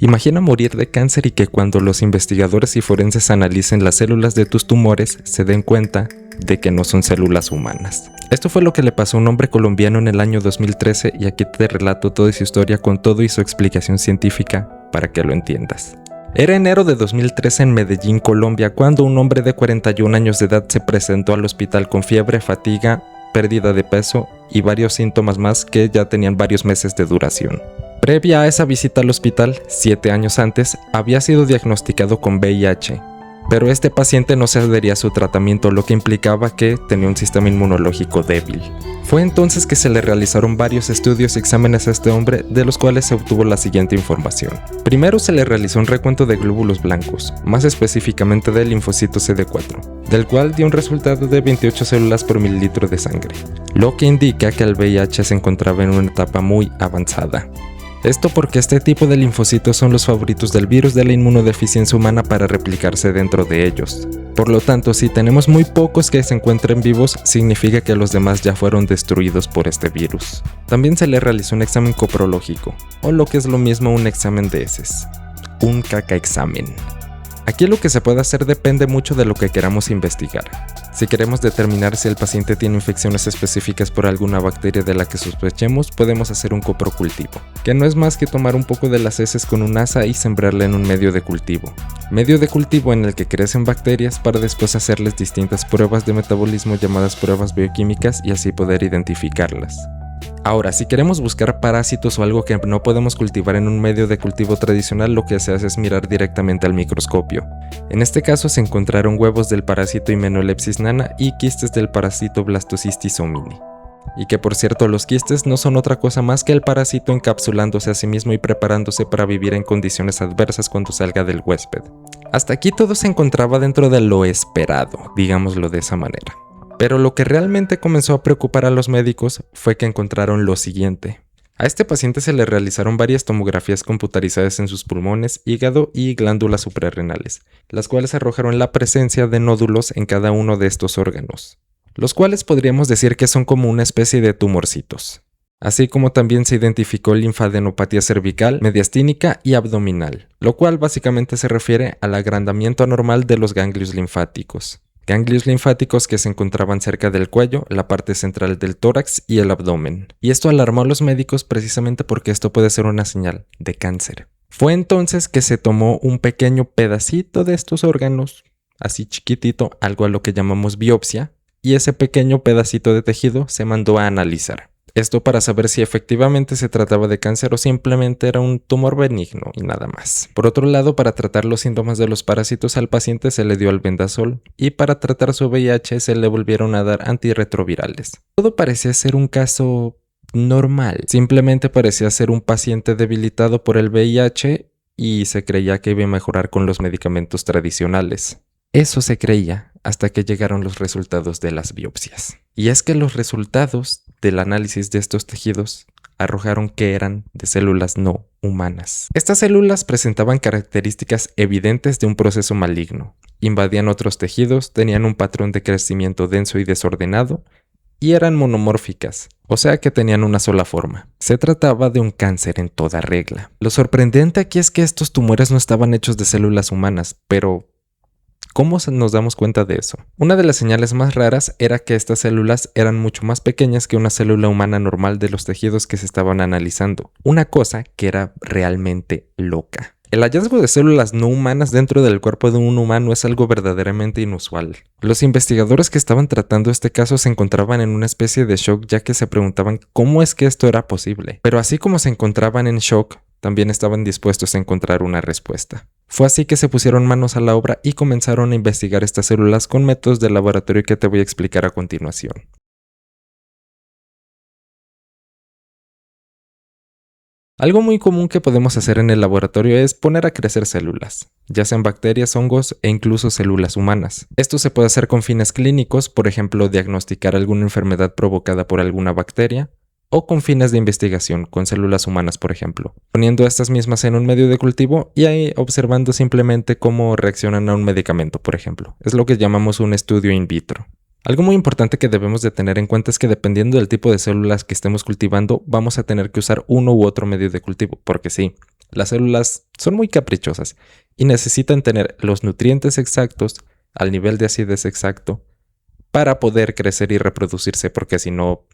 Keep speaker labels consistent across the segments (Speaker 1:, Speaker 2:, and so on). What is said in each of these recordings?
Speaker 1: Imagina morir de cáncer y que cuando los investigadores y forenses analicen las células de tus tumores se den cuenta de que no son células humanas. Esto fue lo que le pasó a un hombre colombiano en el año 2013 y aquí te relato toda su historia con todo y su explicación científica para que lo entiendas. Era enero de 2013 en Medellín, Colombia, cuando un hombre de 41 años de edad se presentó al hospital con fiebre, fatiga, pérdida de peso y varios síntomas más que ya tenían varios meses de duración. Previa a esa visita al hospital, 7 años antes, había sido diagnosticado con VIH, pero este paciente no se adhería a su tratamiento, lo que implicaba que tenía un sistema inmunológico débil. Fue entonces que se le realizaron varios estudios y exámenes a este hombre, de los cuales se obtuvo la siguiente información. Primero se le realizó un recuento de glóbulos blancos, más específicamente del linfocito CD4, del cual dio un resultado de 28 células por mililitro de sangre, lo que indica que el VIH se encontraba en una etapa muy avanzada. Esto porque este tipo de linfocitos son los favoritos del virus de la inmunodeficiencia humana para replicarse dentro de ellos. Por lo tanto, si tenemos muy pocos que se encuentren vivos, significa que los demás ya fueron destruidos por este virus. También se le realizó un examen coprológico, o lo que es lo mismo un examen de heces, un caca-examen. Aquí lo que se puede hacer depende mucho de lo que queramos investigar. Si queremos determinar si el paciente tiene infecciones específicas por alguna bacteria de la que sospechemos, podemos hacer un coprocultivo, que no es más que tomar un poco de las heces con un asa y sembrarla en un medio de cultivo. Medio de cultivo en el que crecen bacterias para después hacerles distintas pruebas de metabolismo llamadas pruebas bioquímicas y así poder identificarlas. Ahora, si queremos buscar parásitos o algo que no podemos cultivar en un medio de cultivo tradicional, lo que se hace es mirar directamente al microscopio. En este caso se encontraron huevos del parásito Hymenopsis nana y quistes del parásito Blastocystis homini. Y que por cierto, los quistes no son otra cosa más que el parásito encapsulándose a sí mismo y preparándose para vivir en condiciones adversas cuando salga del huésped. Hasta aquí todo se encontraba dentro de lo esperado, digámoslo de esa manera. Pero lo que realmente comenzó a preocupar a los médicos fue que encontraron lo siguiente. A este paciente se le realizaron varias tomografías computarizadas en sus pulmones, hígado y glándulas suprarrenales, las cuales arrojaron la presencia de nódulos en cada uno de estos órganos, los cuales podríamos decir que son como una especie de tumorcitos. Así como también se identificó linfadenopatía cervical, mediastínica y abdominal, lo cual básicamente se refiere al agrandamiento anormal de los ganglios linfáticos. Ganglios linfáticos que se encontraban cerca del cuello, la parte central del tórax y el abdomen. Y esto alarmó a los médicos precisamente porque esto puede ser una señal de cáncer. Fue entonces que se tomó un pequeño pedacito de estos órganos, así chiquitito, algo a lo que llamamos biopsia, y ese pequeño pedacito de tejido se mandó a analizar. Esto para saber si efectivamente se trataba de cáncer o simplemente era un tumor benigno y nada más. Por otro lado, para tratar los síntomas de los parásitos al paciente se le dio albendazol y para tratar su VIH se le volvieron a dar antirretrovirales. Todo parecía ser un caso normal, simplemente parecía ser un paciente debilitado por el VIH y se creía que iba a mejorar con los medicamentos tradicionales. Eso se creía hasta que llegaron los resultados de las biopsias. Y es que los resultados del análisis de estos tejidos arrojaron que eran de células no humanas. Estas células presentaban características evidentes de un proceso maligno. Invadían otros tejidos, tenían un patrón de crecimiento denso y desordenado, y eran monomórficas, o sea que tenían una sola forma. Se trataba de un cáncer en toda regla. Lo sorprendente aquí es que estos tumores no estaban hechos de células humanas, pero ¿cómo nos damos cuenta de eso? Una de las señales más raras era que estas células eran mucho más pequeñas que una célula humana normal de los tejidos que se estaban analizando. Una cosa que era realmente loca. El hallazgo de células no humanas dentro del cuerpo de un humano es algo verdaderamente inusual. Los investigadores que estaban tratando este caso se encontraban en una especie de shock ya que se preguntaban cómo es que esto era posible. Pero así como se encontraban en shock, también estaban dispuestos a encontrar una respuesta. Fue así que se pusieron manos a la obra y comenzaron a investigar estas células con métodos de laboratorio que te voy a explicar a continuación. Algo muy común que podemos hacer en el laboratorio es poner a crecer células, ya sean bacterias, hongos e incluso células humanas. Esto se puede hacer con fines clínicos, por ejemplo, diagnosticar alguna enfermedad provocada por alguna bacteria, o con fines de investigación, con células humanas, por ejemplo, poniendo estas mismas en un medio de cultivo y ahí observando simplemente cómo reaccionan a un medicamento, por ejemplo. Es lo que llamamos un estudio in vitro. Algo muy importante que debemos de tener en cuenta es que dependiendo del tipo de células que estemos cultivando, vamos a tener que usar uno u otro medio de cultivo, porque sí, Las células son muy caprichosas y necesitan tener los nutrientes exactos al nivel de acidez exacto para poder crecer y reproducirse, porque si no,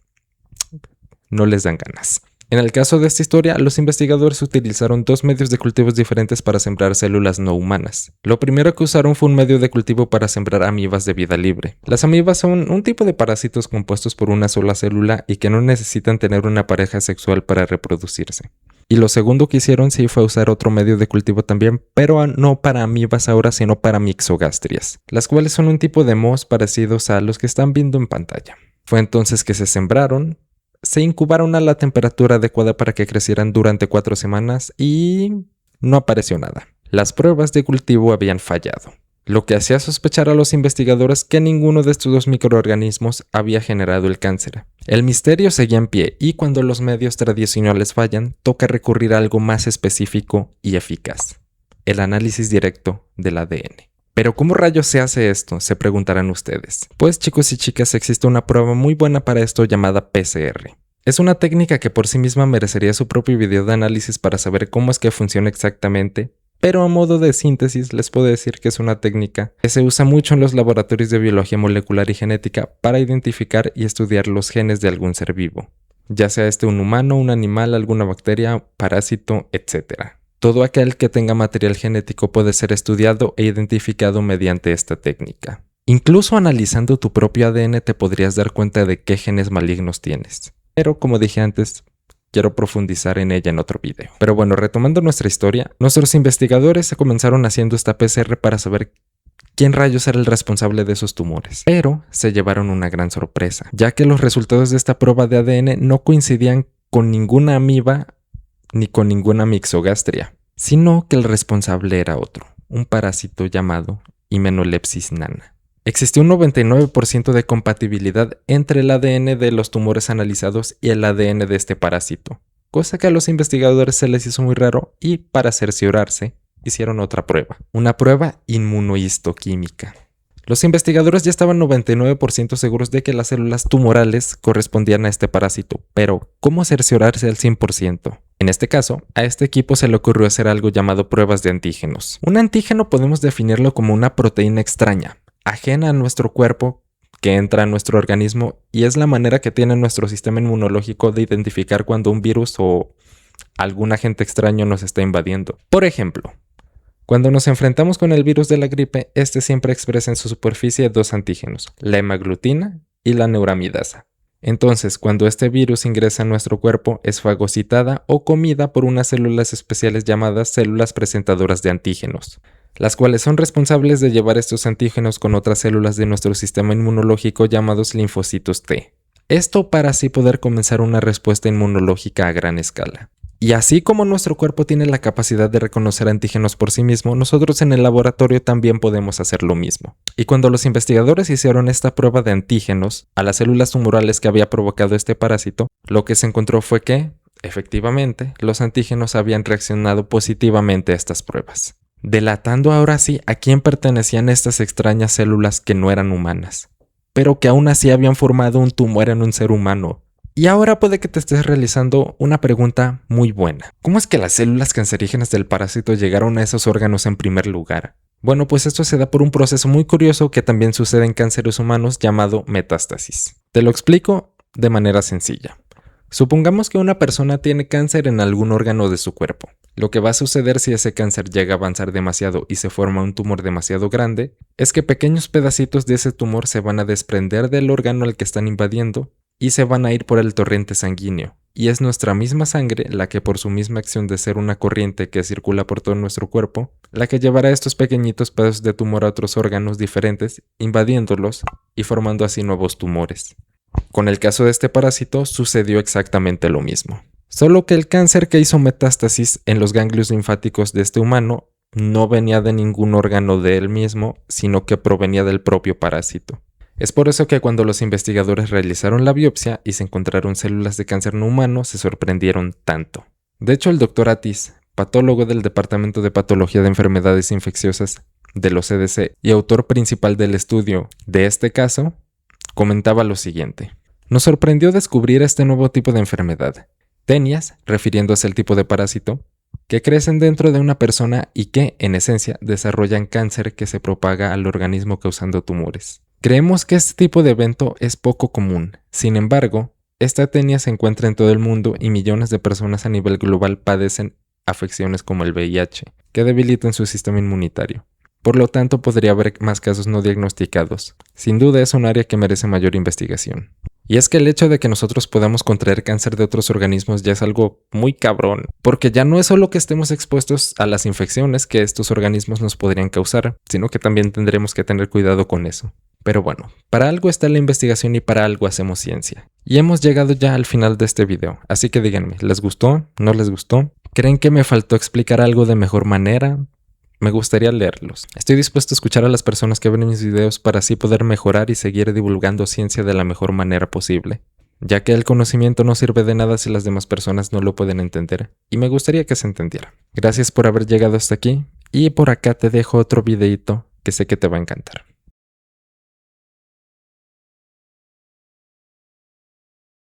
Speaker 1: no les dan ganas. En el caso de esta historia, los investigadores utilizaron dos medios de cultivos diferentes para sembrar células no humanas. Lo primero que usaron fue un medio de cultivo para sembrar amibas de vida libre. Las amibas son un tipo de parásitos compuestos por una sola célula y que no necesitan tener una pareja sexual para reproducirse. Y lo segundo que hicieron sí fue usar otro medio de cultivo también, pero no para amibas ahora, sino para mixogastrias, las cuales son un tipo de mohos parecidos a los que están viendo en pantalla. Fue entonces que se sembraron, se incubaron a la temperatura adecuada para que crecieran durante 4 semanas y no apareció nada. Las pruebas de cultivo habían fallado, lo que hacía sospechar a los investigadores que ninguno de estos dos microorganismos había generado el cáncer. El misterio seguía en pie y cuando los medios tradicionales fallan, toca recurrir a algo más específico y eficaz: el análisis directo del ADN. ¿Pero cómo rayos se hace esto?, se preguntarán ustedes. Pues chicos y chicas, existe una prueba muy buena para esto llamada PCR. Es una técnica que por sí misma merecería su propio video de análisis para saber cómo es que funciona exactamente, pero a modo de síntesis les puedo decir que es una técnica que se usa mucho en los laboratorios de biología molecular y genética para identificar y estudiar los genes de algún ser vivo, ya sea un humano, un animal, alguna bacteria, parásito, etc. Todo aquel que tenga material genético puede ser estudiado e identificado mediante esta técnica. Incluso analizando tu propio ADN te podrías dar cuenta de qué genes malignos tienes. Pero como dije antes, quiero profundizar en ella en otro video. Pero bueno, retomando nuestra historia, nuestros investigadores se comenzaron haciendo esta PCR para saber quién rayos era el responsable de esos tumores. Pero se llevaron una gran sorpresa, ya que los resultados de esta prueba de ADN no coincidían con ninguna amiba ni con ninguna mixogastria, sino que el responsable era otro, un parásito llamado Hymenoplepsis nana. Existió un 99% de compatibilidad entre el ADN de los tumores analizados y el ADN de este parásito, cosa que a los investigadores se les hizo muy raro y, para cerciorarse, hicieron otra prueba, una prueba inmunohistoquímica. Los investigadores ya estaban 99% seguros de que las células tumorales correspondían a este parásito, pero ¿cómo cerciorarse al 100%? En este caso, a este equipo se le ocurrió hacer algo llamado pruebas de antígenos. Un antígeno podemos definirlo como una proteína extraña, ajena a nuestro cuerpo, que entra a nuestro organismo y es la manera que tiene nuestro sistema inmunológico de identificar cuando un virus o algún agente extraño nos está invadiendo. Por ejemplo, cuando nos enfrentamos con el virus de la gripe, este siempre expresa en su superficie dos antígenos, la hemaglutina y la neuramidasa. Entonces, cuando este virus ingresa a nuestro cuerpo, es fagocitada o comida por unas células especiales llamadas células presentadoras de antígenos, las cuales son responsables de llevar estos antígenos con otras células de nuestro sistema inmunológico llamados linfocitos T. Esto para así poder comenzar una respuesta inmunológica a gran escala. Y así como nuestro cuerpo tiene la capacidad de reconocer antígenos por sí mismo, nosotros en el laboratorio también podemos hacer lo mismo. Y cuando los investigadores hicieron esta prueba de antígenos a las células tumorales que había provocado este parásito, lo que se encontró fue que, efectivamente, los antígenos habían reaccionado positivamente a estas pruebas, delatando ahora sí a quién pertenecían estas extrañas células que no eran humanas, pero que aún así habían formado un tumor en un ser humano. Y ahora puede que te estés realizando una pregunta muy buena. ¿Cómo es que las células cancerígenas del parásito llegaron a esos órganos en primer lugar? Bueno, pues esto se da por un proceso muy curioso que también sucede en cánceres humanos llamado metástasis. Te lo explico de manera sencilla. Supongamos que una persona tiene cáncer en algún órgano de su cuerpo. Lo que va a suceder si ese cáncer llega a avanzar demasiado y se forma un tumor demasiado grande, es que pequeños pedacitos de ese tumor se van a desprender del órgano al que están invadiendo y se van a ir por el torrente sanguíneo. Y es nuestra misma sangre la que, por su misma acción de ser una corriente que circula por todo nuestro cuerpo, la que llevará estos pequeñitos pedazos de tumor a otros órganos diferentes, invadiéndolos y formando así nuevos tumores. Con el caso de este parásito sucedió exactamente lo mismo. Solo que el cáncer que hizo metástasis en los ganglios linfáticos de este humano no venía de ningún órgano de él mismo, sino que provenía del propio parásito. Es por eso que cuando los investigadores realizaron la biopsia y se encontraron células de cáncer no humano, se sorprendieron tanto. De hecho, el Dr. Atis, patólogo del Departamento de Patología de Enfermedades Infecciosas de los CDC y autor principal del estudio de este caso, comentaba lo siguiente: nos sorprendió descubrir este nuevo tipo de enfermedad, Tenias, refiriéndose al tipo de parásito, que crecen dentro de una persona y que, en esencia, desarrollan cáncer que se propaga al organismo causando tumores. Creemos que este tipo de evento es poco común. Sin embargo, esta tenia se encuentra en todo el mundo y millones de personas a nivel global padecen afecciones como el VIH, que debilitan su sistema inmunitario. Por lo tanto, podría haber más casos no diagnosticados. Sin duda es un área que merece mayor investigación. Y es que el hecho de que nosotros podamos contraer cáncer de otros organismos ya es algo muy cabrón, porque ya no es solo que estemos expuestos a las infecciones que estos organismos nos podrían causar, sino que también tendremos que tener cuidado con eso. Pero bueno, para algo está la investigación y para algo hacemos ciencia. Y hemos llegado ya al final de este video, así que díganme, ¿les gustó? ¿No les gustó? ¿Creen que me faltó explicar algo de mejor manera? Me gustaría leerlos. Estoy dispuesto a escuchar a las personas que ven mis videos para así poder mejorar y seguir divulgando ciencia de la mejor manera posible, ya que el conocimiento no sirve de nada si las demás personas no lo pueden entender, y me gustaría que se entendiera. Gracias por haber llegado hasta aquí, y por acá te dejo otro videito que sé que te va a encantar.